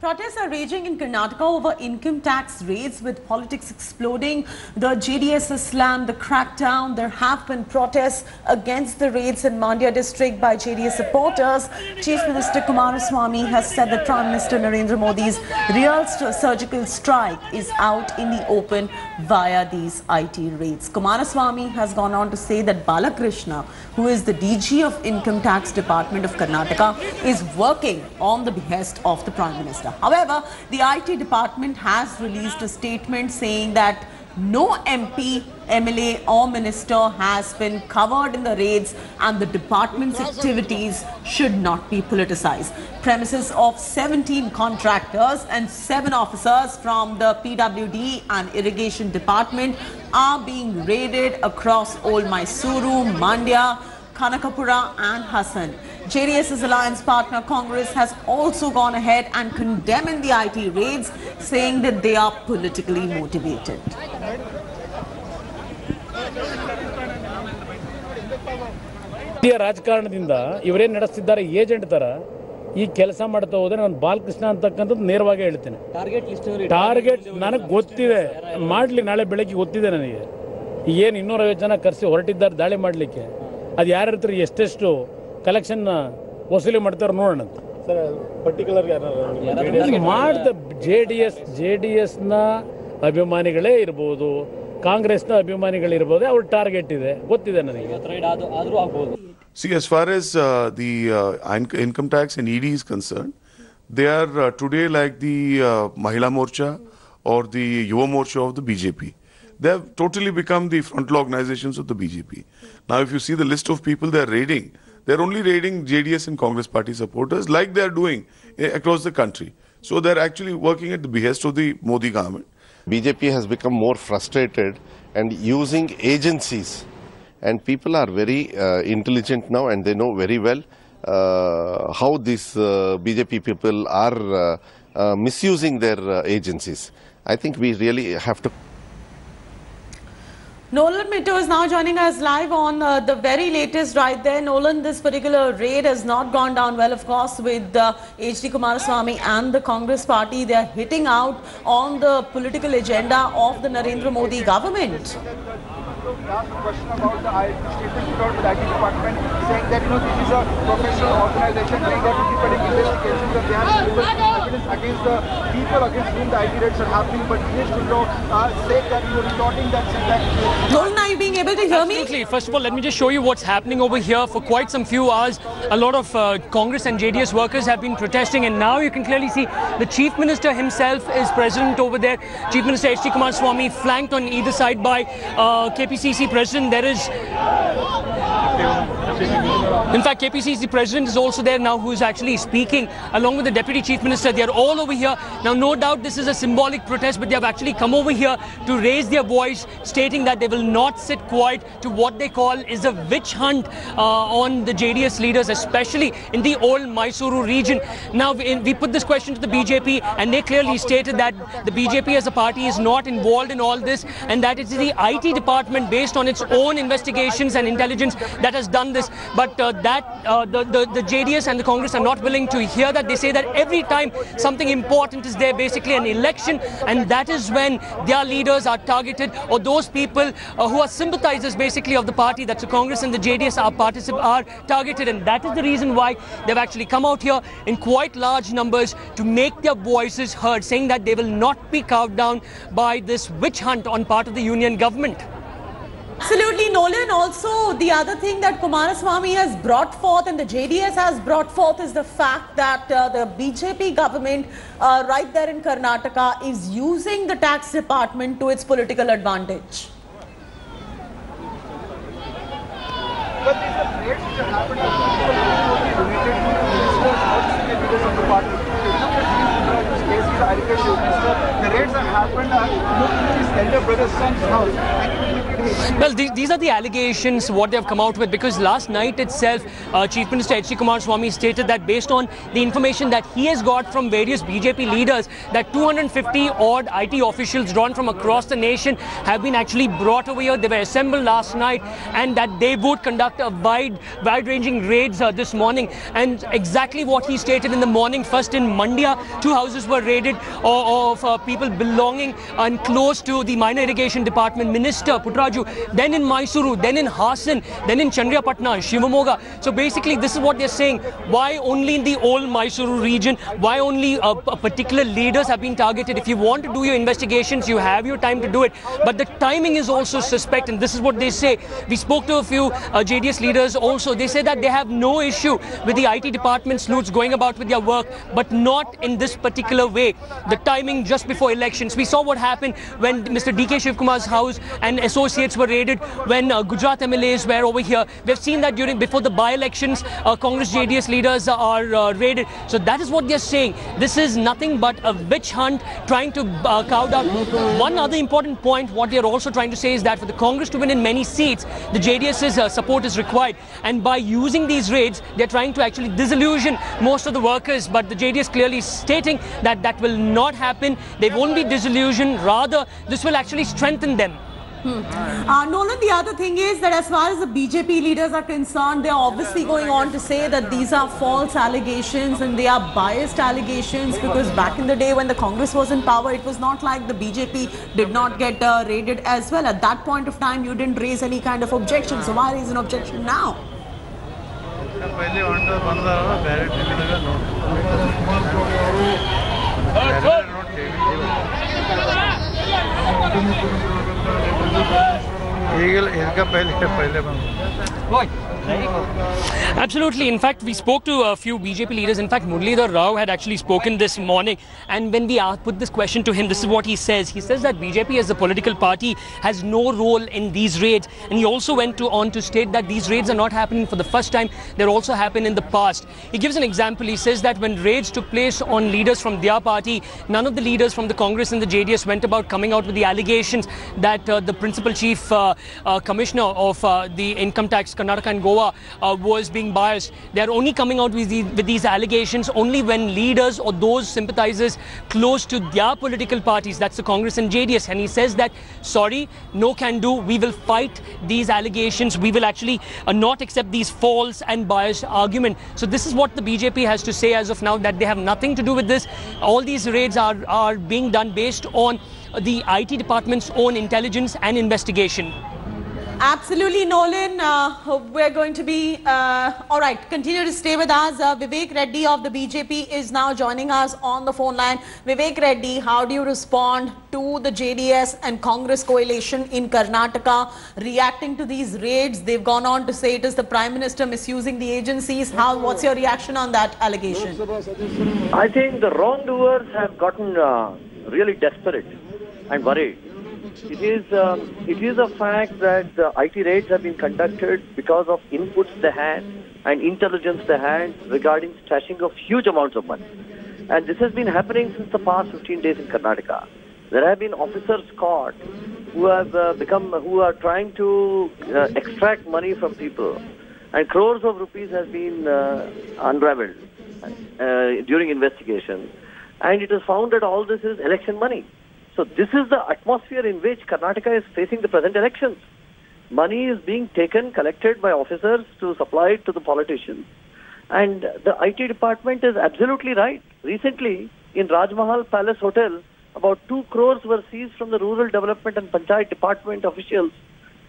Protests are raging in Karnataka over income tax raids, with politics exploding. The JDS has slammed the crackdown. There have been protests against the raids in Mandya district by JDS supporters. Chief Minister Kumaraswamy has said that Prime Minister Narendra Modi's real surgical strike is out in the open via these IT raids. Kumaraswamy has gone on to say that Balakrishna, who is the DG of Income Tax Department of Karnataka, is working on the behest of the Prime Minister. However, the IT department has released a statement saying that no MP, MLA or minister has been covered in the raids and the department's activities should not be politicized. Premises of 17 contractors and 7 officers from the PWD and Irrigation Department are being raided across Old Mysuru, Mandya, Kanakapura and Hassan. JDS's alliance partner Congress has also gone ahead and condemned the IT raids, saying that they are politically motivated. ರಾಜಕಾರಣದಿಂದ ಇವರೇನು ನಡೆಸ್ತಿದ್ದಾರೆ agent ತರ ಈ ಕೆಲಸ ಮಾಡ್ತಾ ಹೋದ್ರೆ ನಾನು ಬಾಲಕೃಷ್ಣ ಅಂತಕ್ಕಂಥದ್ದು ನೇರವಾಗಿ ಹೇಳ್ತೇನೆ. ಟಾರ್ಗೆಟ್ ನನಗೆ ಗೊತ್ತಿದೆ, ಮಾಡಲಿ, ನಾಳೆ ಬೆಳಗ್ಗೆ ಗೊತ್ತಿದೆ ನನಗೆ. ಏನು 250 ಜನ ಕರೆಸಿ ಹೊರಟಿದ್ದಾರೆ ದಾಳಿ ಮಾಡಲಿಕ್ಕೆ. ಅದು ಯಾರ ಹತ್ರ ಎಷ್ಟೆಷ್ಟು ಕಲೆಕ್ಷನ್ ವಸೂಲಿ ಮಾಡ್ತಾರೆ ನೋಡೋಣ. ಮಾಡ್ದ ಜೆಡಿಎಸ್ನ ಅಭಿಮಾನಿಗಳೇ ಇರ್ಬೋದು, ಕಾಂಗ್ರೆಸ್ನ ಅಭಿಮಾನಿಗಳಿರ್ಬೋದು, ಅವ್ರ ಟಾರ್ಗೆಟ್ ಇದೆ, ಗೊತ್ತಿದೆ ನನಗೆ. See, as far as the income tax and ED is concerned, they are today like the Mahila Morcha or the Yuva Morcha of the BJP. They have totally become the frontal organizations of the BJP. Now, if you see the list of people they are raiding, they are only raiding JDS and Congress party supporters like they are doing across the country. So they are actually working at the behest of the Modi government. BJP has become more frustrated and using agencies. And people are very intelligent now, and they know very well how these BJP people are misusing their agencies. I think we really have to. Nolan Mitto is now joining us live on the very latest right there. Nolan, this particular raid has not gone down well, of course, with HD Kumaraswamy and the Congress party. They are hitting out on the political agenda of the Narendra Modi government. Last question about the statement put out by the IT department saying that this is a professional organization saying that independent investigations and they have evidence against the people against whom the IT raids are happening, but Dinesh Gundrao said that retorting that said that. Nolan, are you being able to hear me? Absolutely. First of all, let me just show you what's happening over here. For quite some few hours, a lot of Congress and JDS workers have been protesting, and now you can clearly see the Chief Minister himself is present over there. Chief Minister HD Kumaraswamy flanked on either side by KPCC President. There is, in fact, KPCC President is also there now, who is actually speaking along with the Deputy Chief Minister. They are all over here. Now, no doubt this is a symbolic protest, but they have actually come over here to raise their voice, stating that they will not sit quiet to what they call is a witch hunt on the JDS leaders, especially in the old Mysuru region. Now, we put this question to the BJP, and they clearly stated that the BJP as a party is not involved in all this, and that it is the IT department, based on its own investigations and intelligence, that has done this. But the JDS and the Congress are not willing to hear that. They say that every time something important is there, basically an election, and that is when their leaders are targeted, or those people who are sympathizers basically of the party, that's the Congress and the JDS, are targeted. And that is the reason why they've actually come out here in quite large numbers to make their voices heard, saying that they will not be cowed down by this witch hunt on part of the union government. Absolutely, Nolan. Also, the other thing that Kumaraswamy has brought forth and the JDS has brought forth is the fact that the BJP government right there in Karnataka is using the tax department to its political advantage. But these are raids which have happened related to the ministers or senior leaders of the party. If you look at these cases, the raids have happened elder brother's son's house. Well, these are the allegations, what they have come out with, because last night itself, Chief Minister H.D. Kumaraswamy stated that based on the information that he has got from various BJP leaders, that 250 odd IT officials drawn from across the nation have been actually brought over here. They were assembled last night, and that they would conduct a wide-ranging raids this morning. And exactly what he stated in the morning, first in Mandya, 2 houses were raided of people belonging and close to the Minor Irrigation Department Minister Puttaraju. Then in Mysuru, then in Hassan, then in Chandrapatna, Shivamogga. So basically this is what they're saying. Why only in the old Mysuru region? Why only particular leaders have been targeted? If you want to do your investigations, you have your time to do it. But the timing is also suspect, and this is what they say. We spoke to a few JDS leaders also. They say that they have no issue with the IT department sleuths going about with their work, but not in this particular way. The timing just before elections. We saw what happened when Mr. D.K. Shivkumar's house and associates were raided, when Gujarat MLAs were over here. We've seen that before the by-elections, Congress JDS leaders are raided. So that is what they're saying. This is nothing but a witch hunt trying to cow down. One other important point, what they're also trying to say is that for the Congress to win in many seats, the JDS's support is required. And by using these raids, they're trying to actually disillusion most of the workers. But the JDS clearly stating that that will not happen. They won't be disillusioned. Rather, this will actually strengthen them. Nolan, the other thing is that as far as the BJP leaders are concerned, they're obviously going on to say that these are false allegations and they are biased allegations, because back in the day when the Congress was in power, it was not like the BJP did not get raided as well. At that point of time, you didn't raise any kind of objection. So why raise an objection now? Absolutely. In fact, we spoke to a few BJP leaders. In fact, Muralidhar Rao had actually spoken this morning. And when we put this question to him, this is what he says. He says that BJP as a political party has no role in these raids. And he also went on to state that these raids are not happening for the first time. They're also happened in the past. He gives an example. He says that when raids took place on leaders from their party, none of the leaders from the Congress and the JDS went about coming out with the allegations that the principal chief commissioner of the income tax, Karnataka and Goa, was being biased. They are only coming out with these allegations only when leaders or those sympathizers close to their political parties, that's the Congress and JDS. And he says that, sorry, no can do. We will fight these allegations. We will actually not accept these false and biased arguments. So this is what the BJP has to say as of now, that they have nothing to do with this. All these raids are being done based on the IT department's own intelligence and investigation. Absolutely, Nolan. We're going to be... all right, continue to stay with us. Vivek Reddy of the BJP is now joining us on the phone line. Vivek Reddy, how do you respond to the JDS and Congress coalition in Karnataka reacting to these raids? They've gone on to say it is the Prime Minister misusing the agencies. What's your reaction on that allegation? I think the wrongdoers have gotten really desperate and worried. It is a fact that the IT raids have been conducted because of inputs they had and intelligence they had regarding stashing of huge amounts of money. And this has been happening since the past 15 days in Karnataka. There have been officers caught who have who are trying to extract money from people. And crores of rupees has been unraveled during investigation. And it is found that all this is election money. So this is the atmosphere in which Karnataka is facing the present elections. Money is being collected by officers to supply it to the politicians. And the IT department is absolutely right. Recently, in Raj Mahal Palace Hotel, about 2 crores were seized from the Rural Development and Panchayat Department officials.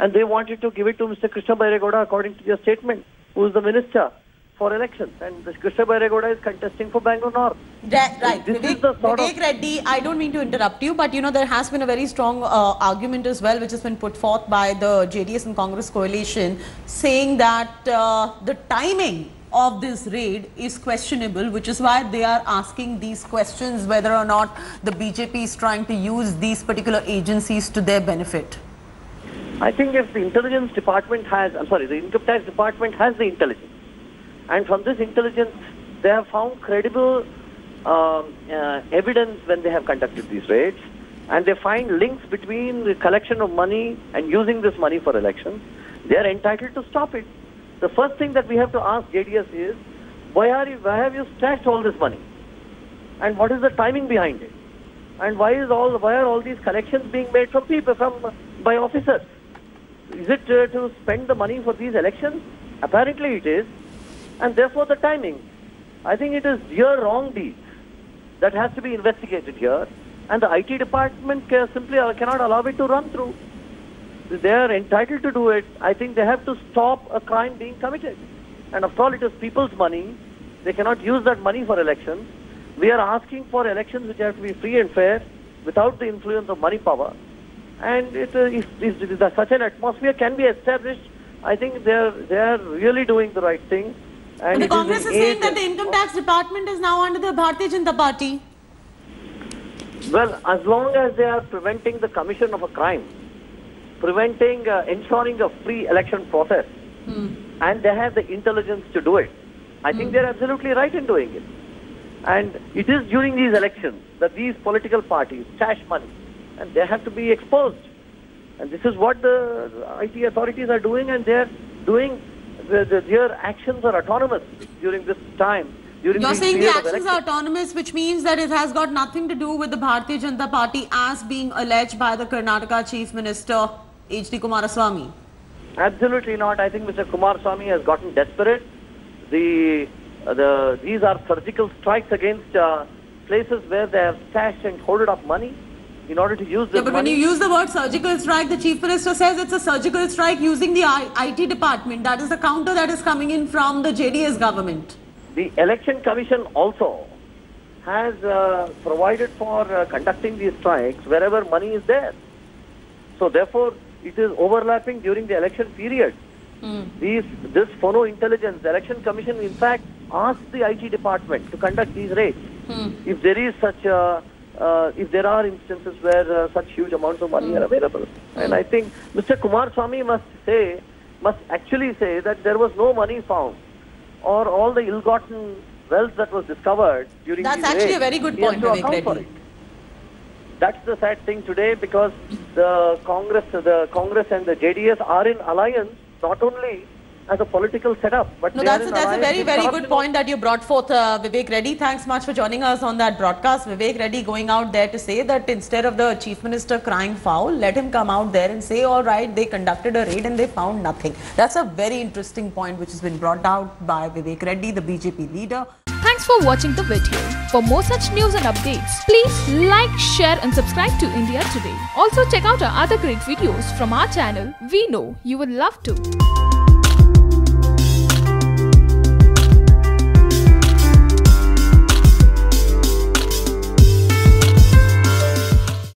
And they wanted to give it to Mr. Krishna Bairegowda according to their statement, who is the minister for elections, and Krishna Bairegowda is contesting for Bangalore North. Right. Vivek Reddy, I don't mean to interrupt you, but there has been a very strong argument as well, which has been put forth by the JDS and Congress coalition, saying that the timing of this raid is questionable, which is why they are asking these questions, whether or not the BJP is trying to use these particular agencies to their benefit. I think if the intelligence department the income tax department has the intelligence, and from this intelligence, they have found credible evidence when they have conducted these raids. and they find links between the collection of money and using this money for elections, they are entitled to stop it. The first thing that we have to ask JDS is, why have you stashed all this money? And what is the timing behind it? And why are all these collections being made from people, by officers? Is it to spend the money for these elections? Apparently it is. And therefore the timing. I think it is your wrong deeds that has to be investigated here. And the IT department simply cannot allow it to run through. They are entitled to do it. I think they have to stop a crime being committed. And after all, it is people's money. They cannot use that money for elections. We are asking for elections which have to be free and fair, without the influence of money power. And if such an atmosphere can be established, I think they are really doing the right thing. And the Congress is saying that the income tax department is now under the Bharatiya Janata Party. Well, as long as they are preventing the commission of a crime, ensuring a free election process, and they have the intelligence to do it, I think they are absolutely right in doing it. And it is during these elections that these political parties stash money, and they have to be exposed. And this is what the IT authorities are doing, and they are doing. Their actions are autonomous during this time. You're saying the actions are autonomous, which means that it has got nothing to do with the Bharatiya Janata Party as being alleged by the Karnataka Chief Minister H.D. Kumaraswamy. Absolutely not. I think Mr. Kumaraswamy has gotten desperate. These are surgical strikes against places where they have stashed and hoarded up money in order to use this money. But when you use the word surgical strike, the Chief Minister says it's a surgical strike using the IT department. That is the counter that is coming in from the JDS government. The Election Commission also has provided for conducting these strikes wherever money is there. So therefore, it is overlapping during the election period. This phono intelligence, the Election Commission in fact asked the IT department to conduct these raids. If there is such if there are instances where such huge amounts of money are available. And I think Mr. Kumaraswamy must actually say that there was no money found, or all the ill-gotten wealth that was discovered during these raids. That's actually a very good point, Vivek Reddy. That's the sad thing today, because the Congress and the JDS are in alliance, not only as a political setup, but that's a very, very good point that you brought forth, Vivek Reddy. Thanks much for joining us on that broadcast. Vivek Reddy going out there to say that instead of the Chief Minister crying foul, let him come out there and say, all right, they conducted a raid and they found nothing. That's a very interesting point which has been brought out by Vivek Reddy, the BJP leader. Thanks for watching the video. For more such news and updates, please like, share and subscribe to India Today. Also check out our other great videos from our channel. We know you will love to.